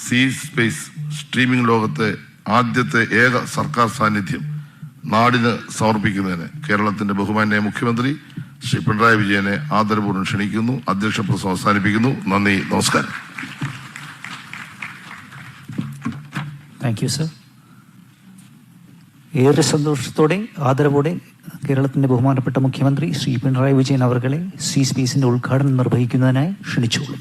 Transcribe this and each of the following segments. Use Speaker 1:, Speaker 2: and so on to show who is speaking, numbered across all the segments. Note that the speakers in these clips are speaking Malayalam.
Speaker 1: സി സ്പേസ് സ്ട്രീമിംഗ് ലോകത്തെ ആദ്യത്തെ ഏക സർക്കാർ സാന്നിധ്യം നാടിന് സമർപ്പിക്കുന്നതിന് കേരളത്തിന്റെ ബഹുമാന്യ മുഖ്യമന്ത്രി ശ്രീ പിണറായി വിജയനെ ആദരപൂർവ്വം ക്ഷണിക്കുന്നു. അധ്യക്ഷ പ്രസംഗം അവസാനിപ്പിക്കുന്നു. നന്ദി, നമസ്കാരം.
Speaker 2: Thank you sir. ഏറെ സന്തോഷത്തോടെ ആദരവോടെ കേരളത്തിന്റെ ബഹുമാനപ്പെട്ട മുഖ്യമന്ത്രി ശ്രീ പിണറായി വിജയൻ അവർകളെ സി സ്പേസിന്റെ ഉദ്ഘാടനം നിർവഹിക്കുന്നതിനായി ക്ഷണിച്ചോളൂ.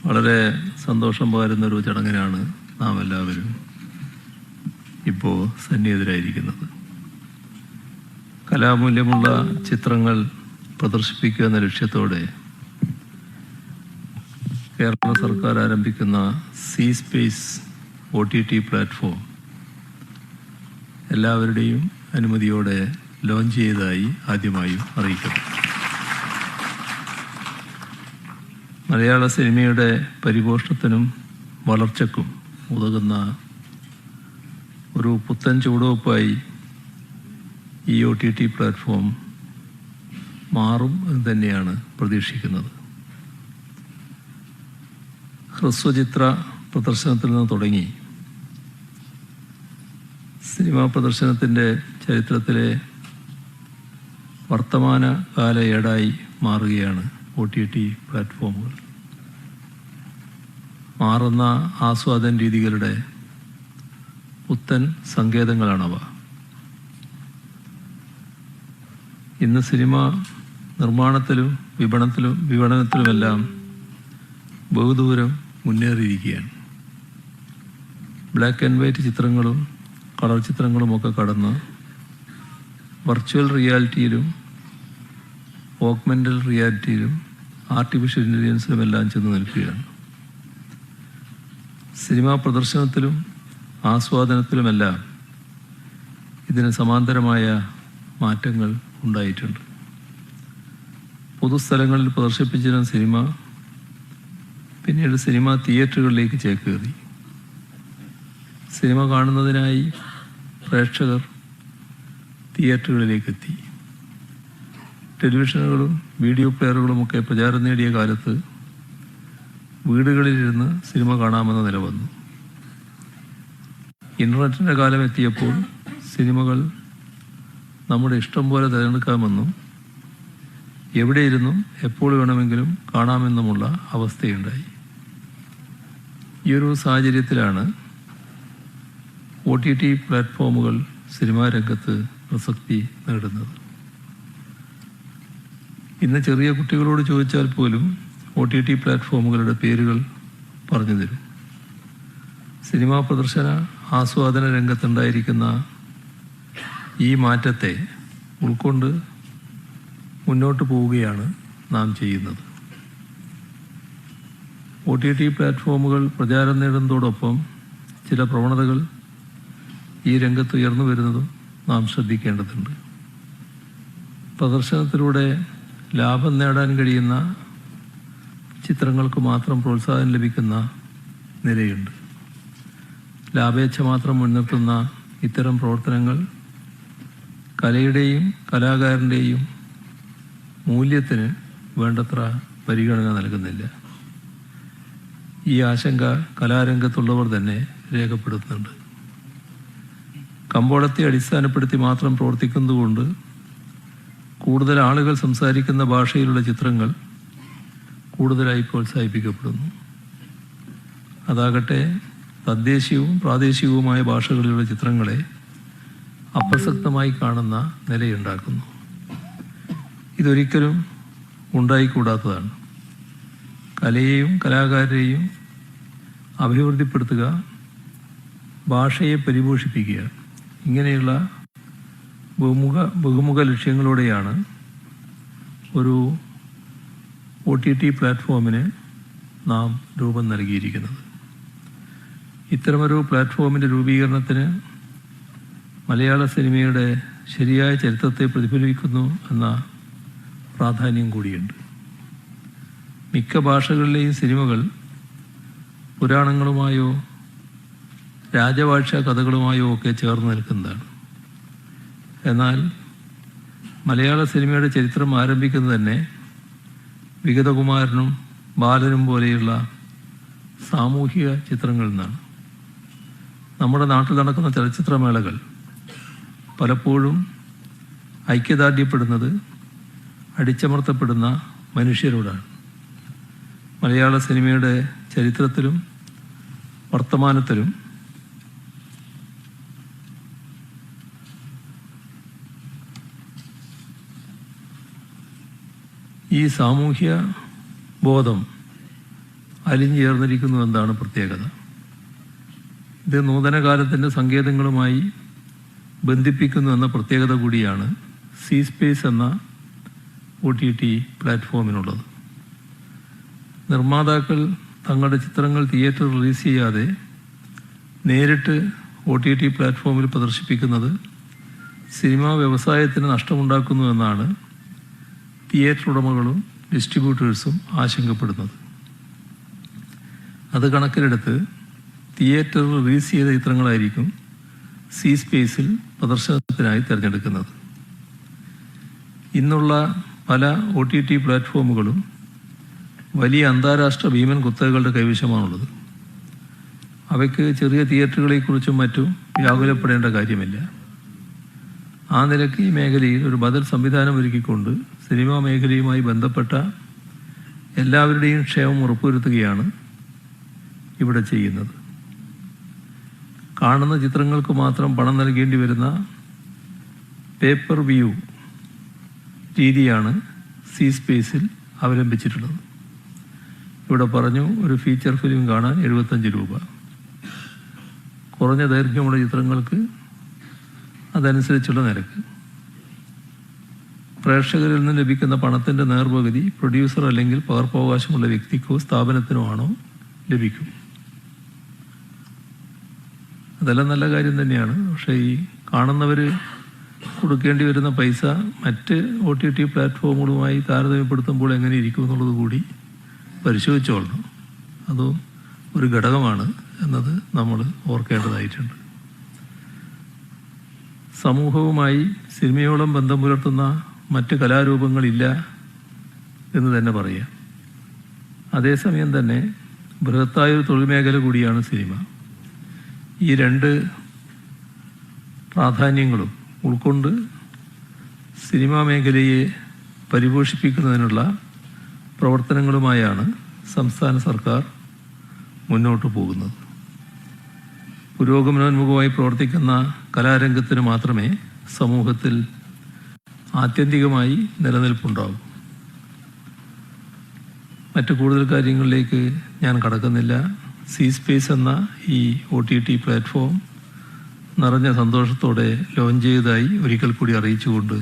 Speaker 3: വളരെ സന്തോഷം പകരുന്നൊരു ചടങ്ങിനാണ് നാം എല്ലാവരും ഇപ്പോൾ സന്നിഹിതരായിരിക്കുന്നത്. കലാമൂല്യമുള്ള ചിത്രങ്ങൾ പ്രദർശിപ്പിക്കുക എന്ന ലക്ഷ്യത്തോടെ കേരള സർക്കാർ ആരംഭിക്കുന്ന സി സ്പേസ് OTT പ്ലാറ്റ്ഫോം എല്ലാവരുടെയും അനുമതിയോടെ ലോഞ്ച് ചെയ്തതായി ആദ്യമായും അറിയിക്കുന്നു. മലയാള സിനിമയുടെ പരിപോഷണത്തിനും വളർച്ചയ്ക്കും ഉതകുന്ന ഒരു പുത്തൻ ചുവടുവയ്പായി ഈ OTT പ്ലാറ്റ്ഫോം മാറും എന്ന് തന്നെയാണ് പ്രതീക്ഷിക്കുന്നത്. ഹ്രസ്വചിത്ര പ്രദർശനത്തിൽ നിന്ന് തുടങ്ങി സിനിമാ പ്രദർശനത്തിൻ്റെ ചരിത്രത്തിലെ വർത്തമാനകാല ഏടായി മാറുകയാണ് OTT പ്ലാറ്റ്ഫോമുകൾ. മാറുന്ന ആസ്വാദന രീതികളുടെ പുത്തൻ സങ്കേതങ്ങളാണവ. ഇന്ന് സിനിമ നിർമ്മാണത്തിലും വിപണനത്തിലുമെല്ലാം ബഹുദൂരം മുന്നേറിയിരിക്കുകയാണ്. ബ്ലാക്ക് ആൻഡ് വൈറ്റ് ചിത്രങ്ങളും കളർ ചിത്രങ്ങളുമൊക്കെ കടന്ന് വെർച്വൽ റിയാലിറ്റിയിലും ഓഗ്മെൻ്റൽ റിയാലിറ്റിയിലും ആർട്ടിഫിഷ്യൽ ഇൻ്റലിജൻസിലുമെല്ലാം ചെന്ന് നിൽക്കുകയാണ്. സിനിമാ പ്രദർശനത്തിലും ആസ്വാദനത്തിലുമെല്ലാം ഇതിന് സമാന്തരമായ മാറ്റങ്ങൾ ഉണ്ടായിട്ടുണ്ട്. പൊതുസ്ഥലങ്ങളിൽ പ്രദർശിപ്പിച്ചിരുന്ന സിനിമ പിന്നീട് സിനിമാ തിയേറ്ററുകളിലേക്ക് ചേക്കേറി. സിനിമ കാണുന്നതിനായി പ്രേക്ഷകർ തിയേറ്ററുകളിലേക്കെത്തി. ടെലിവിഷനുകളും വീഡിയോ പ്ലെയറുകളുമൊക്കെ പ്രചാരം നേടിയ കാലത്ത് വീടുകളിലിരുന്ന് സിനിമ കാണാമെന്ന നില വന്നു. ഇൻ്റർനെറ്റിൻ്റെ കാലം എത്തിയപ്പോൾ സിനിമകൾ നമ്മുടെ ഇഷ്ടം പോലെ തിരഞ്ഞെടുക്കാമെന്നും എവിടെയിരുന്നും എപ്പോൾ വേണമെങ്കിലും കാണാമെന്നുമുള്ള അവസ്ഥയുണ്ടായി. ഈ ഒരു സാഹചര്യത്തിലാണ് OTT പ്ലാറ്റ്ഫോമുകൾ സിനിമാ രംഗത്ത് പ്രസക്തി നേടുന്നത്. ഇന്ന് ചെറിയ കുട്ടികളോട് ചോദിച്ചാൽ പോലും OTT പ്ലാറ്റ്ഫോമുകളുടെ പേരുകൾ പറഞ്ഞു തരും. സിനിമാ പ്രദർശന ആസ്വാദന രംഗത്തുണ്ടായിരിക്കുന്ന ഈ മാറ്റത്തെ ഉൾക്കൊണ്ട് മുന്നോട്ട് പോവുകയാണ് നാം ചെയ്യുന്നത്. OTT പ്ലാറ്റ്ഫോമുകൾ പ്രചാരം നേടുന്നതോടൊപ്പം ചില പ്രവണതകൾ ഈ രംഗത്ത് ഉയർന്നു വരുന്നതും നാം ശ്രദ്ധിക്കേണ്ടതുണ്ട്. പ്രദർശനത്തിലൂടെ ലാഭം നേടാൻ കഴിയുന്ന ചിത്രങ്ങൾക്ക് മാത്രം പ്രോത്സാഹനം ലഭിക്കുന്ന നിലയുണ്ട്. ലാഭേച്ഛ മാത്രം മുൻനിർത്തുന്ന ഇത്തരം പ്രവർത്തനങ്ങൾ കലയുടെയും കലാകാരൻ്റെയും മൂല്യത്തിന് വേണ്ടത്ര പരിഗണന നൽകുന്നില്ല. ഈ ആശങ്ക കലാരംഗത്തുള്ളവർ തന്നെ രേഖപ്പെടുത്തുന്നുണ്ട്. കമ്പോളത്തെ അടിസ്ഥാനപ്പെടുത്തി മാത്രം പ്രവർത്തിക്കുന്നതുകൊണ്ട് കൂടുതൽ ആളുകൾ സംസാരിക്കുന്ന ഭാഷയിലുള്ള ചിത്രങ്ങൾ കൂടുതലായി പ്രോത്സാഹിപ്പിക്കപ്പെടുന്നു. അതാകട്ടെ തദ്ദേശീയവും പ്രാദേശികവുമായ ഭാഷകളിലുള്ള ചിത്രങ്ങളെ അപ്രസക്തമായി കാണുന്ന നിലയുണ്ടാക്കുന്നു. ഇതൊരിക്കലും ഉണ്ടായിക്കൂടാത്തതാണ്. കലയെയും കലാകാരരെയും അഭിവൃദ്ധിപ്പെടുത്തുക, ഭാഷയെ പരിപോഷിപ്പിക്കുക, ഇങ്ങനെയുള്ള ബഹുമുഖ ലക്ഷ്യങ്ങളോടെയാണ് ഒരു OTT പ്ലാറ്റ്ഫോമിന് നാം രൂപം നൽകിയിരിക്കുന്നത്. ഇത്തരമൊരു പ്ലാറ്റ്ഫോമിൻ്റെ രൂപീകരണത്തിന് മലയാള സിനിമയുടെ ശരിയായ ചരിത്രത്തെ പ്രതിഫലിപ്പിക്കുന്നു എന്ന പ്രാധാന്യം കൂടിയുണ്ട്. മിക്ക ഭാഷകളിലെയും സിനിമകൾ പുരാണങ്ങളുമായോ രാജഭാഷ കഥകളുമായോ ഒക്കെ ചേർന്ന് നിൽക്കുന്നതാണ്. എന്നാൽ മലയാള സിനിമയുടെ ചരിത്രം ആരംഭിക്കുന്നത് തന്നെ വിഗതകുമാരനും ബാലനും പോലെയുള്ള സാമൂഹിക ചിത്രങ്ങളിൽ നിന്നാണ്. നമ്മുടെ നാട്ടിൽ നടക്കുന്ന ചലച്ചിത്രമേളകൾ പലപ്പോഴും ഐക്യദാർഢ്യപ്പെടുന്നത് അടിച്ചമർത്തപ്പെടുന്ന മനുഷ്യരോടാണ്. മലയാള സിനിമയുടെ ചരിത്രത്തിലും വർത്തമാനത്തിലും ഈ സാമൂഹ്യ ബോധം അലിഞ്ഞു ചേർന്നിരിക്കുന്നു എന്നതാണ് പ്രത്യേകത. ഇത് നൂതനകാലത്തിൻ്റെ സങ്കേതങ്ങളുമായി ബന്ധിപ്പിക്കുന്നു എന്ന പ്രത്യേകത കൂടിയാണ് സി സ്പേസ് എന്ന OTT പ്ലാറ്റ്ഫോമിനുള്ളത്. നിർമ്മാതാക്കൾ തങ്ങളുടെ ചിത്രങ്ങൾ തിയേറ്റർ റിലീസ് ചെയ്യാതെ നേരിട്ട് OTT പ്ലാറ്റ്ഫോമിൽ പ്രദർശിപ്പിക്കുന്നത് സിനിമാ വ്യവസായത്തിന് നഷ്ടമുണ്ടാക്കുന്നു എന്നാണ് തിയേറ്റർ ഉടമകളും ഡിസ്ട്രിബ്യൂട്ടേഴ്സും ആശങ്കപ്പെടുന്നത്. അത് കണക്കിലെടുത്ത് തിയേറ്ററിൽ റിലീസ് ചെയ്ത ചിത്രങ്ങളായിരിക്കും സി സ്പേസിൽ പ്രദർശനത്തിനായി തിരഞ്ഞെടുക്കുന്നത്. ഇന്നുള്ള പല OTT പ്ലാറ്റ്ഫോമുകളും വലിയ അന്താരാഷ്ട്ര ഭീമൻ കുത്തകകളുടെ കൈവശമാണുള്ളത്. അവയ്ക്ക് ചെറിയ തിയേറ്ററുകളെക്കുറിച്ചും മറ്റും വ്യാകുലപ്പെടേണ്ട കാര്യമില്ല. ആ നിലയ്ക്ക് ഈ മേഖലയിൽ ഒരു ബദൽ സംവിധാനം ഒരുക്കിക്കൊണ്ട് സിനിമാ മേഖലയുമായി ബന്ധപ്പെട്ട എല്ലാവരുടെയും ക്ഷേമം ഉറപ്പുവരുത്തുകയാണ് ഇവിടെ ചെയ്യുന്നത്. കാണുന്ന ചിത്രങ്ങൾക്ക് മാത്രം പണം നൽകേണ്ടി വരുന്ന പേപ്പർ വ്യൂ രീതിയാണ് സി സ്പേസിൽ അവലംബിച്ചിട്ടുള്ളത്. ഇവിടെ പറഞ്ഞു, ഒരു ഫീച്ചർ ഫിലിം കാണാൻ 75 രൂപ. കുറഞ്ഞ ദൈർഘ്യമുള്ള ചിത്രങ്ങൾക്ക് അതനുസരിച്ചുള്ള നിരക്ക്. പ്രേക്ഷകരിൽ നിന്ന് ലഭിക്കുന്ന പണത്തിൻ്റെ നേർപകുതി പ്രൊഡ്യൂസർ അല്ലെങ്കിൽ പകർപ്പവകാശമുള്ള വ്യക്തിക്കോ സ്ഥാപനത്തിനോ ആണോ ലഭിക്കും. അതെല്ലാം നല്ല കാര്യം തന്നെയാണ്. പക്ഷേ ഈ കാണുന്നവർ കൊടുക്കേണ്ടി വരുന്ന പൈസ മറ്റ് OTT പ്ലാറ്റ്ഫോമുകളുമായി താരതമ്യപ്പെടുത്തുമ്പോൾ എങ്ങനെ ഇരിക്കും എന്നുള്ളത് കൂടി പരിശോധിച്ചോളണം. അതും ഒരു ഘടകമാണ് എന്നത് നമ്മൾ ഓർക്കേണ്ടതായിട്ടുണ്ട്. സമൂഹവുമായി സിനിമയോളം ബന്ധം പുലർത്തുന്ന മറ്റ് കലാരൂപങ്ങളില്ല എന്ന് തന്നെ പറയാം. അതേസമയം തന്നെ ബൃഹത്തായൊരു തൊഴിൽ മേഖല കൂടിയാണ് സിനിമ. ഈ രണ്ട് പ്രാധാന്യങ്ങളും ഉൾക്കൊണ്ട് സിനിമാ മേഖലയെ പരിപോഷിപ്പിക്കുന്നതിനുള്ള പ്രവർത്തനങ്ങളുമായാണ് സംസ്ഥാന സർക്കാർ മുന്നോട്ട് പോകുന്നത്. പുരോഗമനോന്മുഖമായി പ്രവർത്തിക്കുന്ന കലാരംഗത്തിന് മാത്രമേ സമൂഹത്തിൽ ആത്യന്തികമായി നിലനിൽപ്പുണ്ടാകൂ. മറ്റു കൂടുതൽ കാര്യങ്ങളിലേക്ക് ഞാൻ കടക്കുന്നില്ല. സി സ്പേസ് എന്ന ഈ OTT പ്ലാറ്റ്ഫോം നിറഞ്ഞ സന്തോഷത്തോടെ ലോഞ്ച് ചെയ്തതായി ഒരിക്കൽ കൂടി അറിയിച്ചുകൊണ്ട്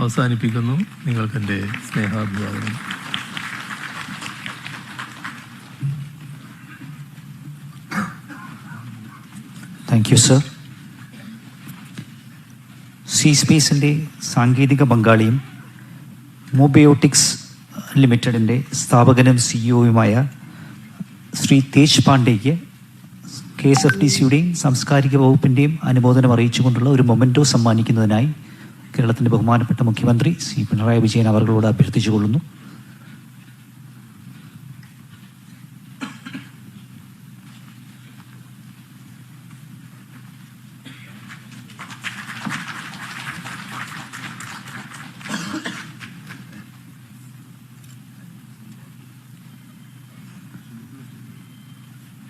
Speaker 3: അവസാനിപ്പിക്കുന്നു. നിങ്ങൾക്കെൻ്റെ സ്നേഹാഭിവാദനം.
Speaker 2: Thank you sir. സി സ്പേസിൻ്റെ സാങ്കേതിക പങ്കാളിയും മൊബയോട്ടിക്സ് ലിമിറ്റഡിൻ്റെ സ്ഥാപകനും സിഇഒയുമായ ശ്രീ തേജ് പാണ്ഡേക്ക് KSFDCയുടെയും സാംസ്കാരിക വകുപ്പിൻ്റെയും അനുമോദനം അറിയിച്ചുകൊണ്ടുള്ള ഒരു മൊമെൻറ്റോ സമ്മാനിക്കുന്നതിനായി കേരളത്തിൻ്റെ ബഹുമാനപ്പെട്ട മുഖ്യമന്ത്രി ശ്രീ പിണറായി വിജയൻ അവர்களോട് അഭ്യർത്ഥിച്ചുകൊള്ളുന്നു.